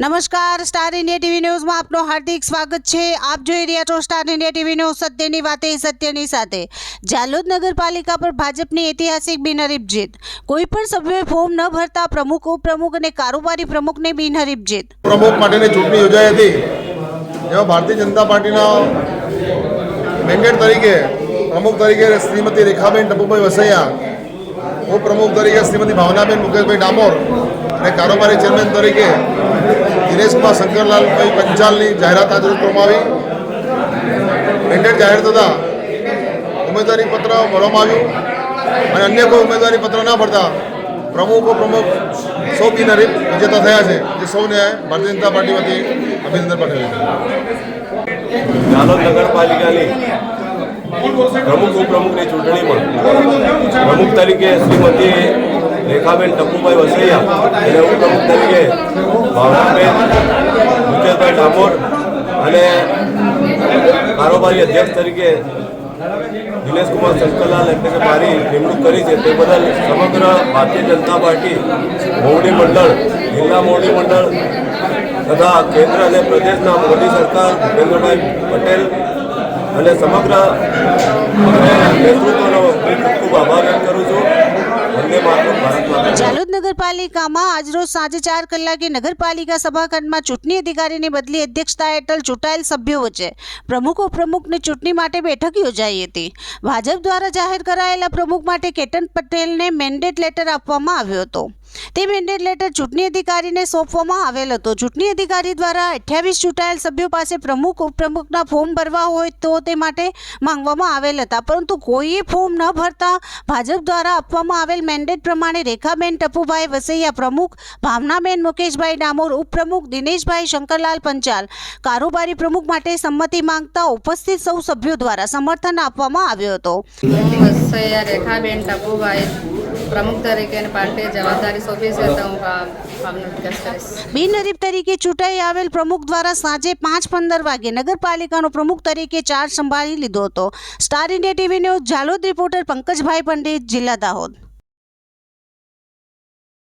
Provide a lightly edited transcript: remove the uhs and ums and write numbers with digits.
નમસ્કાર, star India TV ન્યૂઝમાં આપનું હાર્દિક સ્વાગત છે। આપ જોઈ રહ્યા છો સ્ટાર ઇન્ડિયા ટીવી ન્યૂઝ, સત્યની વાતે સત્યની સાથે। જાલોદ નગરપાલિકા પર ભાજપની ઐતિહાસિક બિનહરીફ જીત। કોઈ પણ સભ્યોએ ફોર્મ ન ભરતા પ્રમુખ, ઉપપ્રમુખ અને કારોબારી પ્રમુખને બિનહરીફ જીત। પ્રમુખ માટેની ચૂંટણી યોજાઈ હતી, જેમાં ભારતીય જનતા પાર્ટીના મેન્ડેટ તરીકે પ્રમુખ તરીકે શ્રીમતી રેખાબેન ટપુભાઈ વસૈયા, ઉપપ્રમુખ તરીકે શ્રીમતી ભાવનાબેન મુકેશભાઈ ડામોર અને કારોબારી ચેરમેન તરીકે દિનેશકુમાર શંકરલાલભાઈ પંચાલની જાહેરાત આજે કરવામાં આવી। મેન્ડેટ જાહેર થતાં ઉમેદવારી પત્ર ભરવામાં આવ્યું અને અન્ય કોઈ ઉમેદવારી પત્ર ના ભરતા પ્રમુખ ઉપપ્રમુખ સૌ બિનહરીફ વિજેતા થયા છે, જે સૌને ભારતીય જનતા પાર્ટી વતી અભિનંદન પાઠવ્યું છે। જાલોદ નગરપાલિકાની પ્રમુખ ઉપપ્રમુખની ચૂંટણીમાં પ્રમુખ તરીકે શ્રીમતી રેખાબેન ટપુભાઈ વસૈયા અને ઉપપ્રમુખ તરીકે ભાવનાબેન મુકેશભાઈ ડામોર અને કારોબારી અધ્યક્ષ તરીકે દિનેશકુમાર શંકરલાલ એટલે કે મારી નિમણૂક કરી છે, તે બદલ સમગ્ર ભારતીય જનતા પાર્ટી મોવડી મંડળ, જિલ્લા મોવડી મંડળ તથા કેન્દ્ર અને પ્રદેશના મોદી સરકાર ભૂપેન્દ્રભાઈ પટેલ અને સમગ્ર નેતૃત્વનો ખૂબ આભાર વ્યક્ત કરું છું। વંદે માતરમ, ભારત માતા। જાલોદ નગરપાલિકામાં આજરોજ સાંજે 4 કલાકે નગરપાલિકા સભાખંડમાં ચૂંટણી અધિકારીની બદલી અધ્યક્ષતા હેઠળ ચૂંટાયેલ સભ્યો વચ્ચે પ્રમુખ ઉપપ્રમુખની ચૂંટણી માટે બેઠક યોજાઈ હતી। ભાજપ દ્વારા જાહેર કરાયેલા પ્રમુખ માટે કેતન પટેલને મેન્ડેટ લેટર આપવામાં આવ્યો હતો। તે મેન્ડેટ લેટર ચૂંટણી અધિકારીને સોંપવામાં આવેલ હતો। ચૂંટણી અધિકારી દ્વારા 28 ચૂંટાયેલ સભ્યો પાસે પ્રમુખ ઉપપ્રમુખના ફોર્મ ભરવા હોય તો તે માટે માંગવામાં આવેલ હતા, પરંતુ કોઈએ ફોર્મ ન ભરતા ભાજપ દ્વારા આપવામાં આવેલ મેન્ડેટ પ્રમાણે રેખાબેન ટપુભાઈ વસૈયા પ્રમુખ, ભાવનાબેન મુકેશભાઈ ડામોર ઉપપ્રમુખ, દિનેશભાઈ શંકરલાલ પંચાલ કારોબારી પ્રમુખ માટે સંમતિ માંગતા ઉપસ્થિત સૌ સભ્યો દ્વારા સમર્થન આપવામાં આવ્યો હતો। વસૈયા રેખાબેન ટપુભાઈ પ્રમુખ તરીકે પાર્ટીએ જવાબદારી સોંપી છે, તો હું કામનો વિકાસ કરીશ। બિનહરીફ તરીકે ચૂંટાઈ આવેલ પ્રમુખ દ્વારા સાંજે 5:15 વાગે નગરપાલિકાનો પ્રમુખ તરીકે ચાર્જ સંભાળી લીધો હતો। Star India TV news Jhalod reporter Pankajbhai Pandit, જિલ્લા દાહોદ।